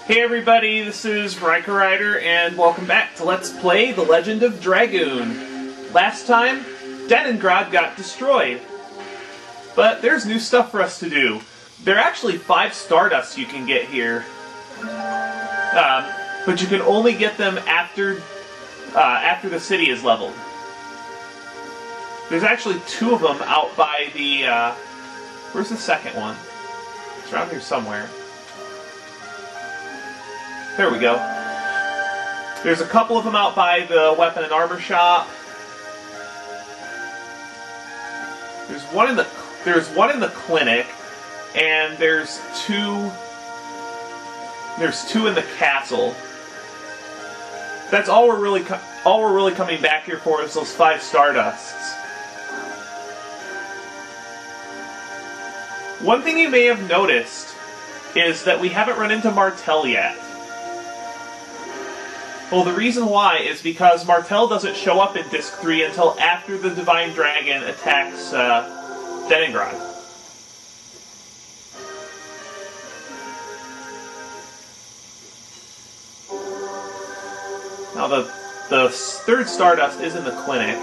Hey everybody, this is Riker Rider, and welcome back to Let's Play The Legend of Dragoon. Last time, Leningrad got destroyed. But there's new stuff for us to do. There are actually 5 Stardusts you can get here. But you can only get them after the city is leveled. There's actually 2 of them out by the... where's the second one? It's around here somewhere. There we go. There's a couple of them out by the weapon and armor shop. There's one in the clinic, and there's 2 in the castle. That's all we're really coming back here for is those 5 Stardusts. One thing you may have noticed is that we haven't run into Martel yet. Well, the reason why is because Martel doesn't show up in Disc 3 until after the Divine Dragon attacks Leningrad. Now, the 3rd Stardust is in the clinic.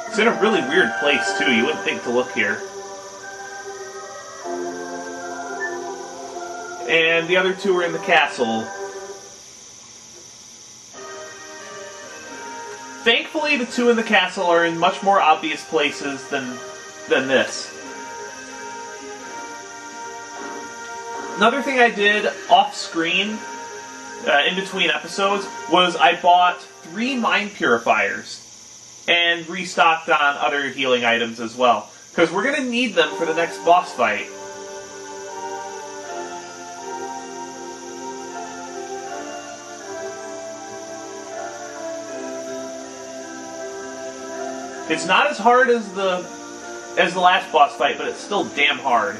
It's in a really weird place, too. You wouldn't think to look here. And the other 2 are in the castle. Thankfully, the 2 in the castle are in much more obvious places than this. Another thing I did off-screen, in between episodes, was I bought 3 Mind Purifiers and restocked on other healing items as well. Because we're going to need them for the next boss fight. It's not as hard as the last boss fight, but it's still damn hard.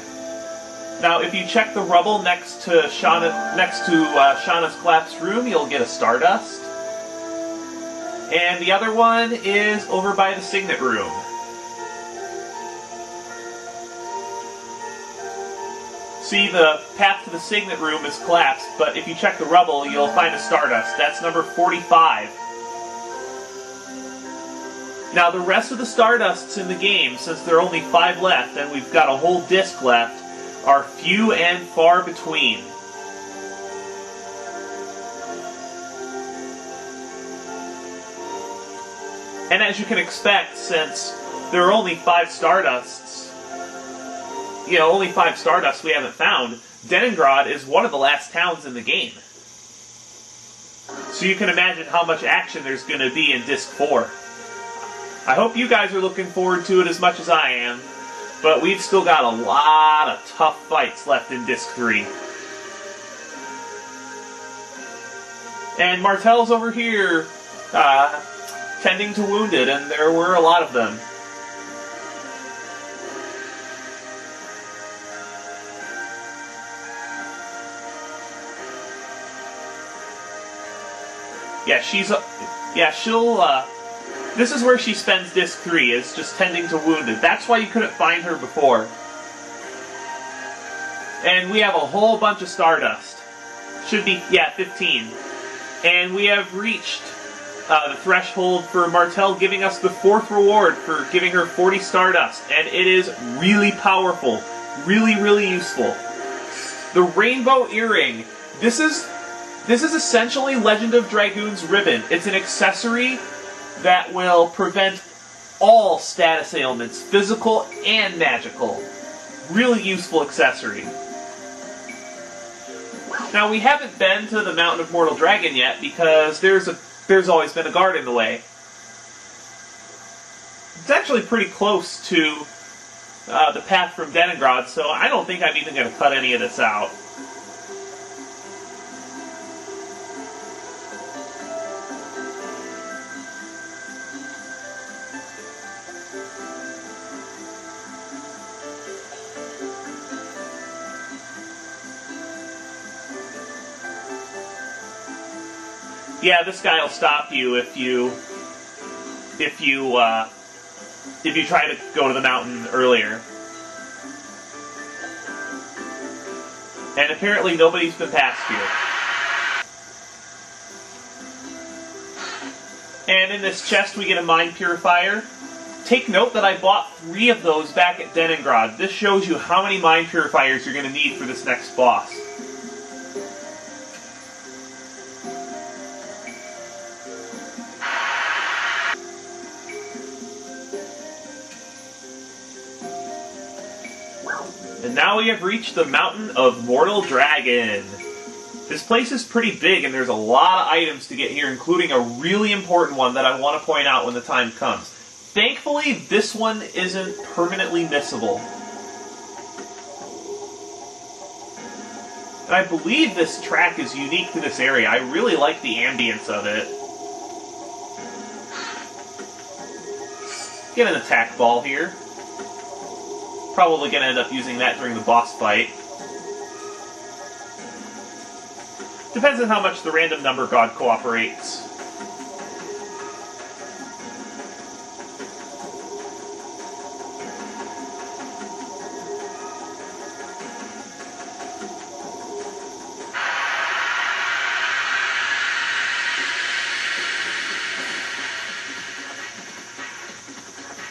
Now, if you check the rubble next to Shauna's collapsed room, you'll get a Stardust. And the other one is over by the Signet room. See, the path to the Signet room is collapsed, but if you check the rubble, you'll find a Stardust. That's number 45. Now, the rest of the Stardusts in the game, since there are only 5 left, and we've got a whole disc left, are few and far between. And as you can expect, since there are only 5 Stardusts, only 5 Stardusts we haven't found, Leningrad is one of the last towns in the game. So you can imagine how much action there's going to be in Disc 4. I hope you guys are looking forward to it as much as I am, but we've still got a lot of tough fights left in Disc 3. And Martel's over here, tending to wounded, and there were a lot of them. This is where she spends Disc 3, is just tending to wounded. That's why you couldn't find her before. And we have a whole bunch of Stardust. Should be, 15. And we have reached the threshold for Martel giving us the 4th reward for giving her 40 Stardust. And it is really powerful. Really, really useful. The Rainbow Earring. This is essentially Legend of Dragoon's ribbon. It's an accessory that will prevent all status ailments, physical and magical. Really useful accessory. Now, we haven't been to the Mountain of Mortal Dragon yet because there's always been a guard in the way. It's actually pretty close to the path from Leningrad, so I don't think I'm even going to cut any of this out. Yeah, this guy will stop you if you if you try to go to the mountain earlier. And apparently nobody's been past here. And in this chest we get a mind purifier. Take note that I bought 3 of those back at Denengrad. This shows you how many mind purifiers you're going to need for this next boss. And now we have reached the Mountain of Mortal Dragon. This place is pretty big and there's a lot of items to get here, including a really important one that I want to point out when the time comes. Thankfully, this one isn't permanently missable. And I believe this track is unique to this area. I really like the ambience of it. Get an attack ball here. Probably going to end up using that during the boss fight. Depends on how much the random number god cooperates.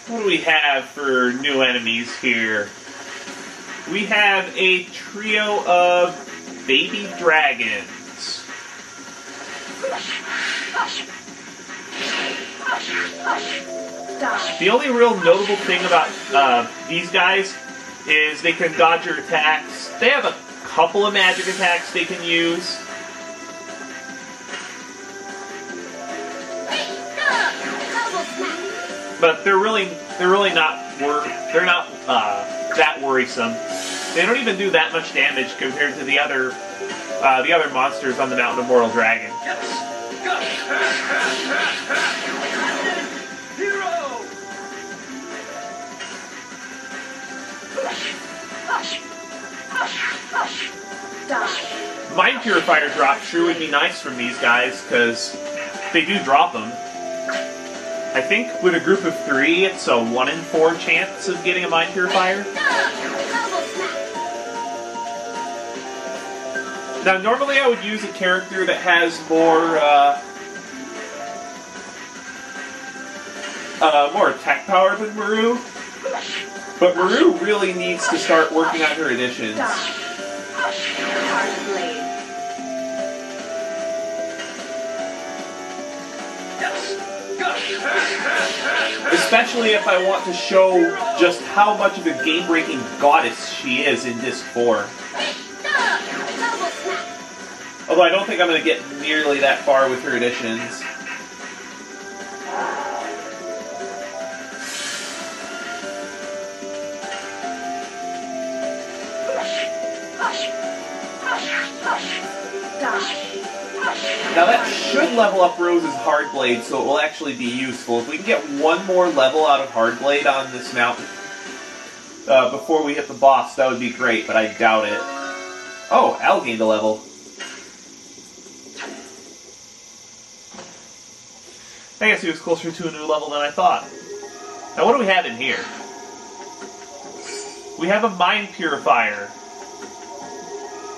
What do we have for new enemies here? We have a trio of baby dragons. The only real notable thing about these guys is they can dodge your attacks. They have a couple of magic attacks they can use. But they're really not that worrisome. They don't even do that much damage compared to the other monsters on the Mountain of Mortal Dragon. Mind Purifier drop sure would be nice from these guys, because they do drop them. I think with a group of 3, it's a 1 in 4 chance of getting a Mind Purifier. Now, normally I would use a character that has more attack power than Maru, but Maru really needs to start working on her additions. Especially if I want to show just how much of a game-breaking goddess she is in Disc 4. Although I don't think I'm going to get nearly that far with her additions. Now that should level up Rose's Hardblade, so it will actually be useful. If we can get one more level out of Hardblade on this mountain before we hit the boss, that would be great, but I doubt it. Oh, Al gained a level. I guess he was closer to a new level than I thought. Now what do we have in here? We have a Mind Purifier.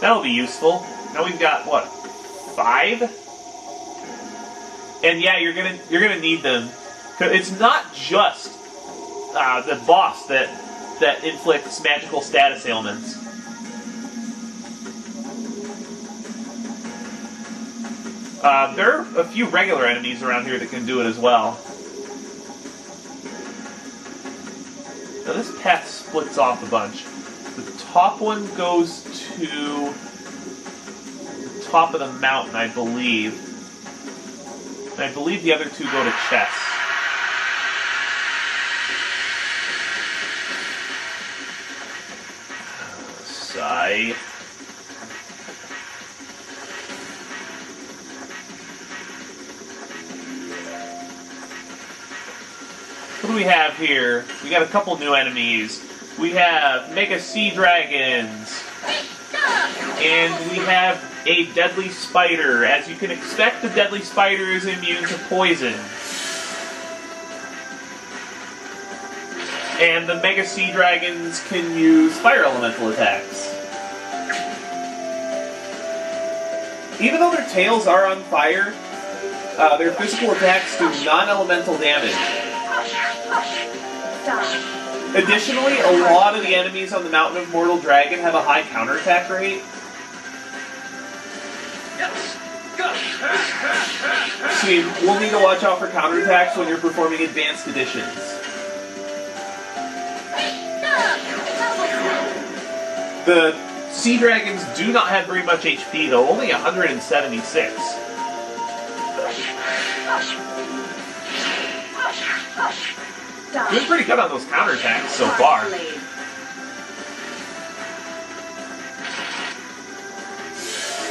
That'll be useful. Now we've got, what, 5? And yeah, you're gonna need them. It's not just the boss that inflicts magical status ailments. There are a few regular enemies around here that can do it as well. Now this path splits off a bunch. The top one goes to the top of the mountain, I believe. And I believe the other 2 go to chests. Sigh. What do we have here? We got a couple new enemies. We have Mega Sea Dragons. And we have a Deadly Spider. As you can expect, the Deadly Spider is immune to poison. And the Mega Sea Dragons can use fire elemental attacks. Even though their tails are on fire, their physical attacks do non-elemental damage. Additionally, a lot of the enemies on the Mountain of Mortal Dragon have a high counterattack rate. So you will need to watch out for counterattacks when you're performing advanced additions. The Sea Dragons do not have very much HP though, only 176. Doing pretty good on those counterattacks so far.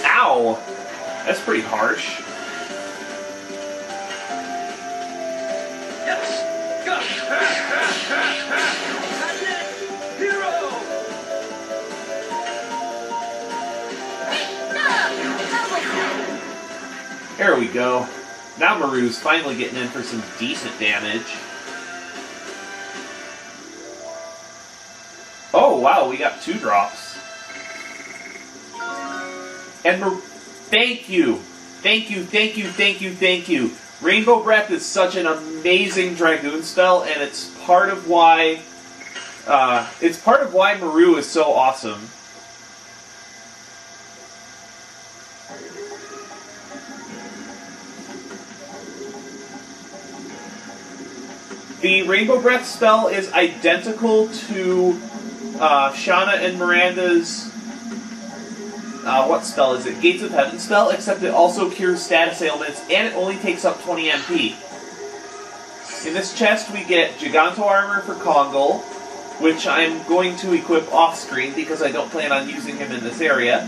Ow! That's pretty harsh. There we go. Now Maru's finally getting in for some decent damage. Oh wow, we got 2 drops. And thank you! Thank you, thank you, thank you, thank you. Rainbow Breath is such an amazing Dragoon spell, and it's part of why Maru is so awesome. The Rainbow Breath spell is identical to Shauna and Miranda's, what spell is it? Gates of Heaven spell, except it also cures status ailments, and it only takes up 20 MP. In this chest we get Giganto Armor for Kongal, which I'm going to equip off-screen because I don't plan on using him in this area.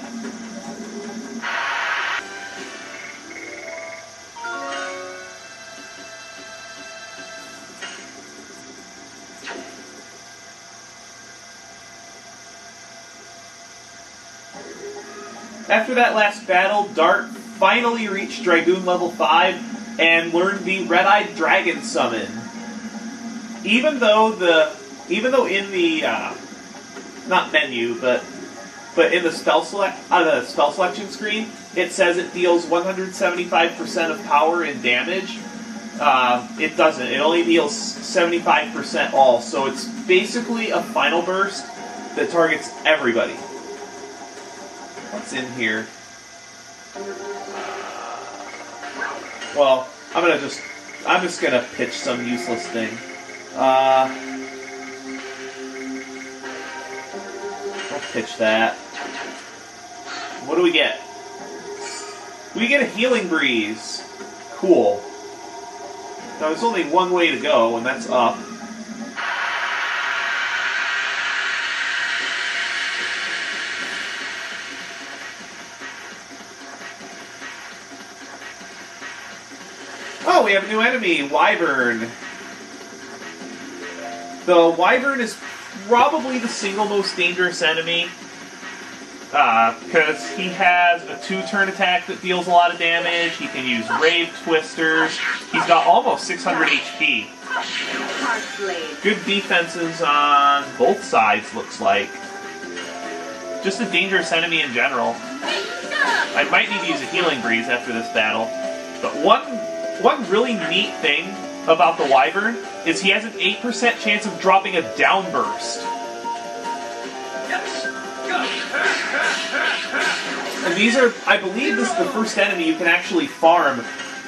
After that last battle, Dart finally reached Dragoon level 5 and learned the Red-Eyed Dragon summon. Even though in the not menu, but in the spell selection screen, it says it deals 175% of power and damage. It doesn't. It only deals 75% all. So it's basically a final burst that targets everybody. What's in here? Well, I'm just gonna pitch some useless thing. I'll pitch that. What do we get? We get a Healing Breeze. Cool. Now there's only one way to go, and that's up. Oh, we have a new enemy, Wyvern. The Wyvern is probably the single most dangerous enemy, because he has a 2-turn attack that deals a lot of damage. He can use Rave Twisters. He's got almost 600 HP. Good defenses on both sides, looks like. Just a dangerous enemy in general. I might need to use a Healing Breeze after this battle. But one really neat thing about the Wyvern is he has an 8% chance of dropping a Downburst. And these are, I believe this is the first enemy you can actually farm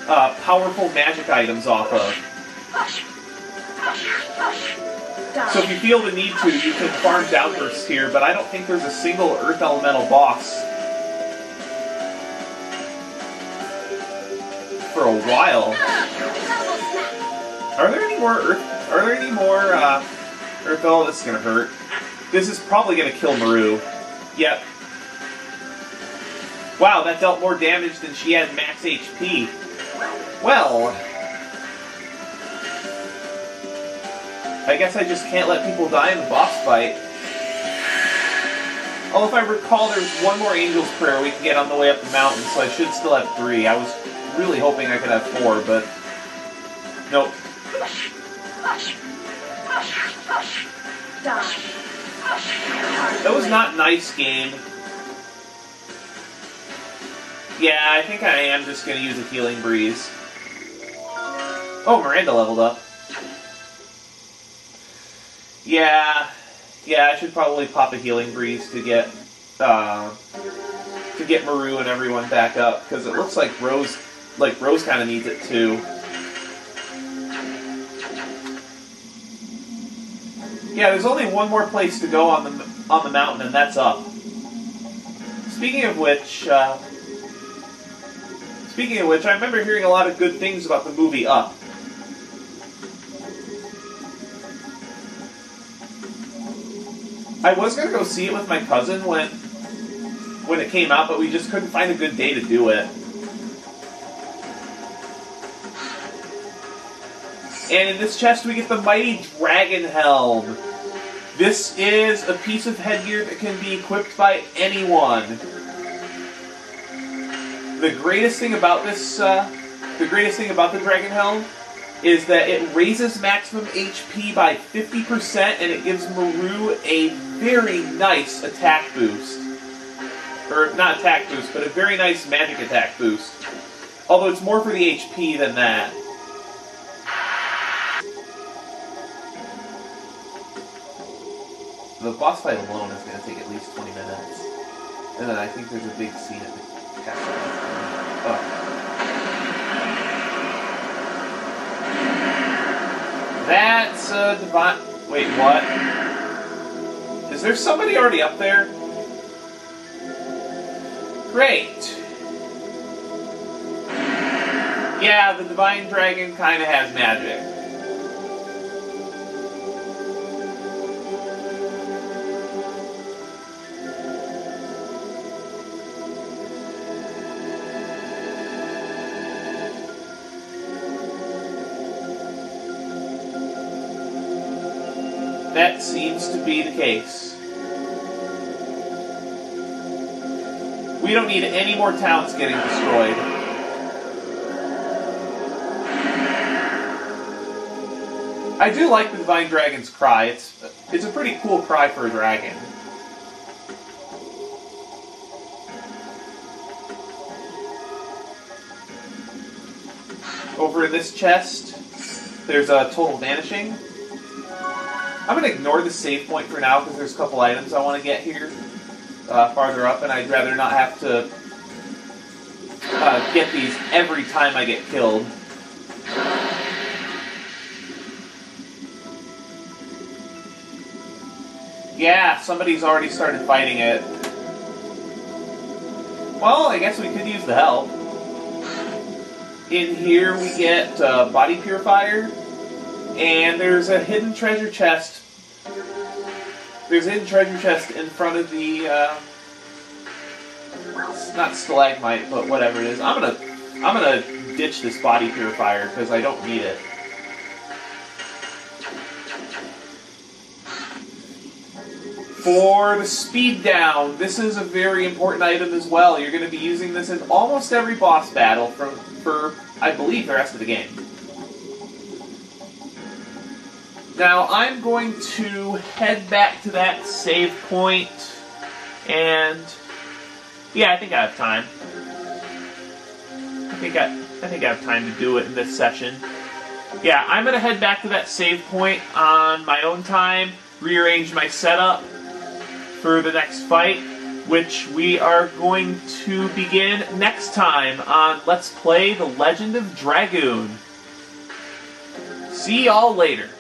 powerful magic items off of. So if you feel the need to, you can farm Downbursts here, but I don't think there's a single Earth Elemental boss for a while. Are there any more Earth? Are there any more Earth? Oh, this is gonna hurt. This is probably gonna kill Maru. Yep. Wow, that dealt more damage than she had max HP. Well, I guess I just can't let people die in the boss fight. Although if I recall, there's one more Angel's Prayer we can get on the way up the mountain, so I should still have 3. I was really hoping I could have 4, but nope. That was not nice, game. Yeah, I think I am just going to use a Healing Breeze. Oh, Miranda leveled up. Yeah, I should probably pop a Healing Breeze to get Maru and everyone back up, because it looks like Rose kind of needs it too. Yeah, there's only one more place to go on the mountain, and that's up. Speaking of which, I remember hearing a lot of good things about the movie Up. I was going to go see it with my cousin when it came out, but we just couldn't find a good day to do it. And in this chest we get the mighty Dragon Helm. This is a piece of headgear that can be equipped by anyone. The greatest thing about the Dragon Helm is that it raises maximum HP by 50%, and it gives Maru a very nice attack boost. Or, not attack boost, but a very nice magic attack boost. Although it's more for the HP than that. The boss fight alone is going to take at least 20 minutes. And then I think there's a big scene at the castle. Oh. That's a divine... Wait, what? Is there somebody already up there? Great. Yeah, the Divine Dragon kind of has magic. That seems to be the case. We don't need any more towns getting destroyed. I do like the Divine Dragon's cry. It's a pretty cool cry for a dragon. Over in this chest, there's a total vanishing. I'm going to ignore the save point for now because there's a couple items I want to get here farther up, and I'd rather not have to get these every time I get killed. Yeah, somebody's already started fighting it. Well, I guess we could use the help. In here we get Body Purifier. And there's a hidden treasure chest. There's a hidden treasure chest in front of the, it's not stalagmite, but whatever it is. I'm gonna ditch this body purifier because I don't need it. For the speed down, this is a very important item as well. You're going to be using this in almost every boss battle for I believe, the rest of the game. Now, I'm going to head back to that save point, and yeah, I think I have time. I think I have time to do it in this session. Yeah, I'm going to head back to that save point on my own time, rearrange my setup for the next fight, which we are going to begin next time on Let's Play The Legend of Dragoon. See y'all later.